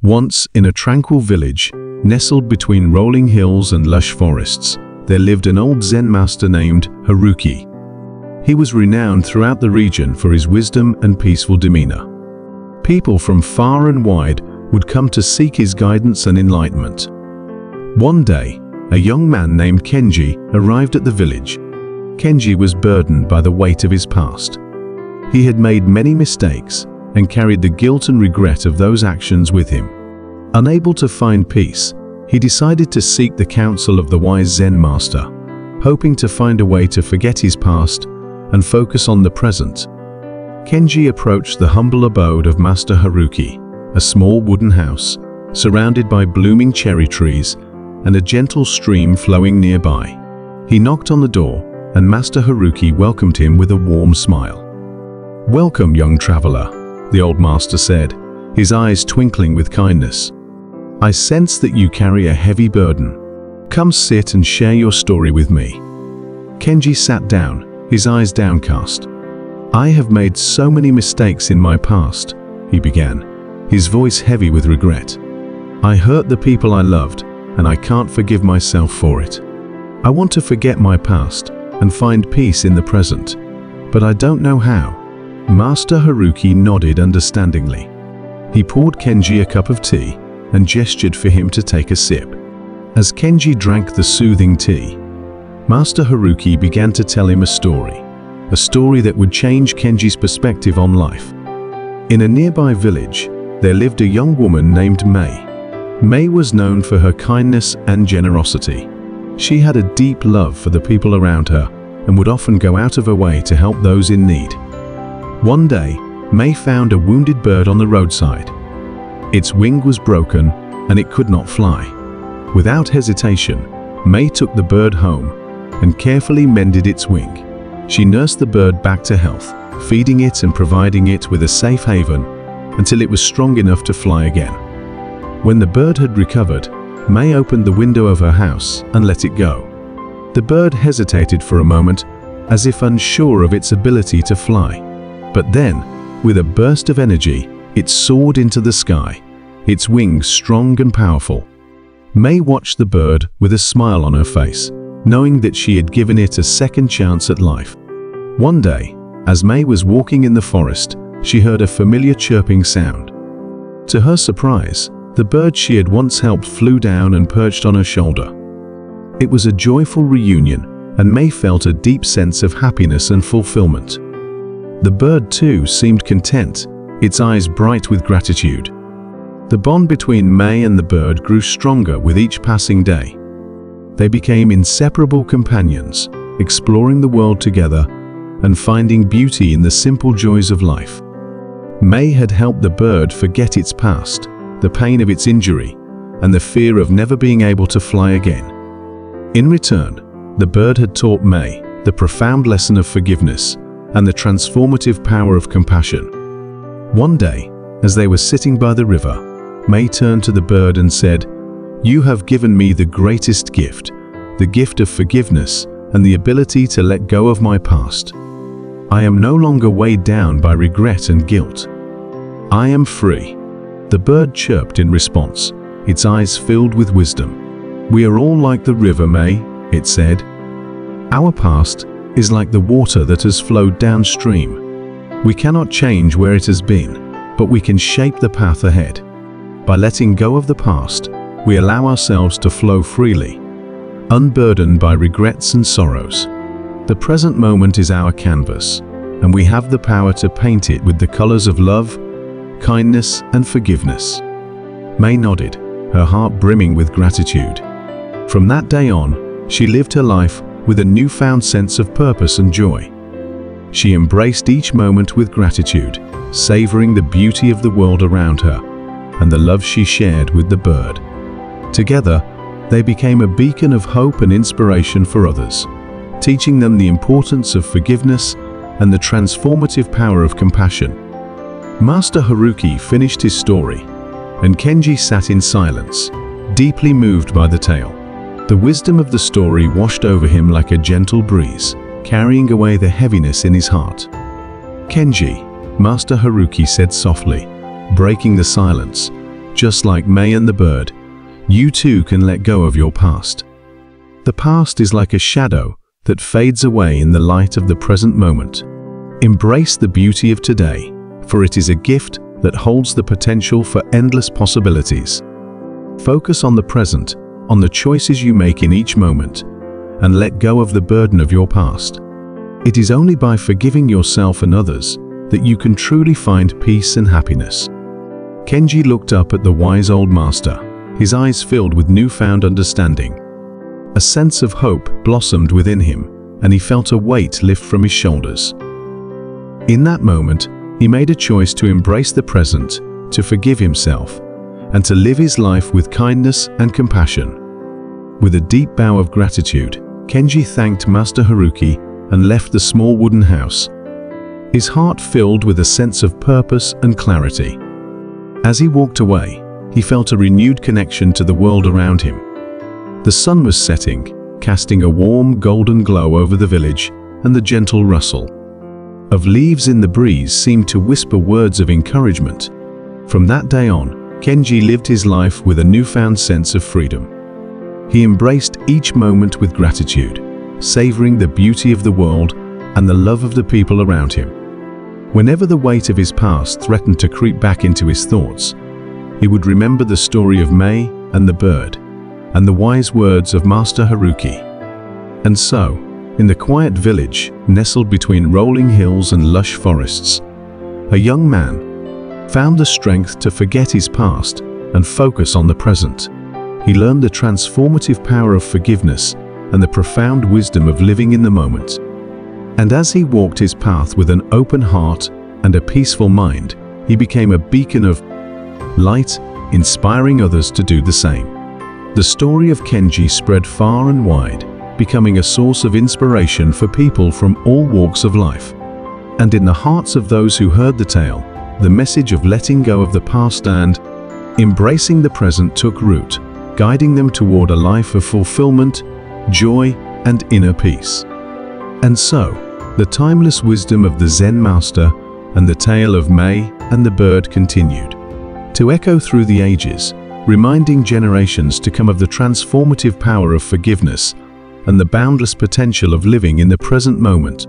Once, in a tranquil village, nestled between rolling hills and lush forests, there lived an old Zen master named Haruki. He was renowned throughout the region for his wisdom and peaceful demeanor. People from far and wide would come to seek his guidance and enlightenment. One day, a young man named Kenji arrived at the village. Kenji was burdened by the weight of his past. He had made many mistakes and carried the guilt and regret of those actions with him. Unable to find peace, he decided to seek the counsel of the wise Zen master, hoping to find a way to forget his past and focus on the present. Kenji approached the humble abode of Master Haruki, a small wooden house surrounded by blooming cherry trees and a gentle stream flowing nearby. He knocked on the door, and Master Haruki welcomed him with a warm smile. "Welcome, young traveler," the old master said, his eyes twinkling with kindness. "I sense that you carry a heavy burden. Come sit and share your story with me." Kenji sat down, his eyes downcast. "I have made so many mistakes in my past," he began, his voice heavy with regret. "I hurt the people I loved, and I can't forgive myself for it. I want to forget my past and find peace in the present, but I don't know how." Master Haruki nodded understandingly. He poured Kenji a cup of tea and gestured for him to take a sip. As Kenji drank the soothing tea, Master Haruki began to tell him a story that would change Kenji's perspective on life. In a nearby village, there lived a young woman named Mei. Mei was known for her kindness and generosity. She had a deep love for the people around her and would often go out of her way to help those in need. One day, Mei found a wounded bird on the roadside. Its wing was broken and it could not fly. Without hesitation, Mei took the bird home and carefully mended its wing. She nursed the bird back to health, feeding it and providing it with a safe haven until it was strong enough to fly again. When the bird had recovered, Mei opened the window of her house and let it go. The bird hesitated for a moment, as if unsure of its ability to fly. But then, with a burst of energy, it soared into the sky, its wings strong and powerful. Mei watched the bird with a smile on her face, knowing that she had given it a second chance at life. One day, as Mei was walking in the forest, she heard a familiar chirping sound. To her surprise, the bird she had once helped flew down and perched on her shoulder. It was a joyful reunion, and Mei felt a deep sense of happiness and fulfillment. The bird too seemed content, its eyes bright with gratitude. The bond between Mei and the bird grew stronger with each passing day. They became inseparable companions, exploring the world together and finding beauty in the simple joys of life. Mei had helped the bird forget its past, the pain of its injury, and the fear of never being able to fly again. In return, the bird had taught Mei the profound lesson of forgiveness and the transformative power of compassion. One day, as they were sitting by the river, Mei turned to the bird and said, "You have given me the greatest gift, the gift of forgiveness and the ability to let go of my past. I am no longer weighed down by regret and guilt. I am free." The bird chirped in response, its eyes filled with wisdom. "We are all like the river, Mei," it said. "Our past is like the water that has flowed downstream. We cannot change where it has been, but we can shape the path ahead. By letting go of the past, we allow ourselves to flow freely, unburdened by regrets and sorrows. The present moment is our canvas, and we have the power to paint it with the colors of love, kindness, and forgiveness." Mei nodded, her heart brimming with gratitude. From that day on, she lived her life with a newfound sense of purpose and joy. She embraced each moment with gratitude, savoring the beauty of the world around her and the love she shared with the bird. Together, they became a beacon of hope and inspiration for others, teaching them the importance of forgiveness and the transformative power of compassion. Master Haruki finished his story, and Kenji sat in silence, deeply moved by the tale. The wisdom of the story washed over him like a gentle breeze, carrying away the heaviness in his heart. "Kenji," Master Haruki said softly, breaking the silence, Just like May and the bird, you too can let go of your past. The past is like a shadow that fades away in the light of the present moment. Embrace the beauty of today, for it is a gift that holds the potential for endless possibilities. Focus on the present, on the choices you make in each moment, and let go of the burden of your past. It is only by forgiving yourself and others that you can truly find peace and happiness. Kenji looked up at the wise old master, his eyes filled with newfound understanding. A sense of hope blossomed within him, and he felt a weight lift from his shoulders. In that moment, he made a choice to embrace the present, to forgive himself, and to live his life with kindness and compassion. With a deep bow of gratitude, Kenji thanked Master Haruki and left the small wooden house, his heart filled with a sense of purpose and clarity. As he walked away, he felt a renewed connection to the world around him. The sun was setting, casting a warm golden glow over the village, and the gentle rustle of leaves in the breeze seemed to whisper words of encouragement. From that day on, Kenji lived his life with a newfound sense of freedom. He embraced each moment with gratitude, savoring the beauty of the world and the love of the people around him. Whenever the weight of his past threatened to creep back into his thoughts, he would remember the story of May and the bird, and the wise words of Master Haruki. And so, in the quiet village, nestled between rolling hills and lush forests, a young man found the strength to forget his past and focus on the present. He learned the transformative power of forgiveness and the profound wisdom of living in the moment. And as he walked his path with an open heart and a peaceful mind, he became a beacon of light, inspiring others to do the same. The story of Kenji spread far and wide, becoming a source of inspiration for people from all walks of life. And in the hearts of those who heard the tale, the message of letting go of the past and embracing the present took root, guiding them toward a life of fulfillment, joy, and inner peace. And so, the timeless wisdom of the Zen master and the tale of May and the bird continued to echo through the ages, reminding generations to come of the transformative power of forgiveness and the boundless potential of living in the present moment.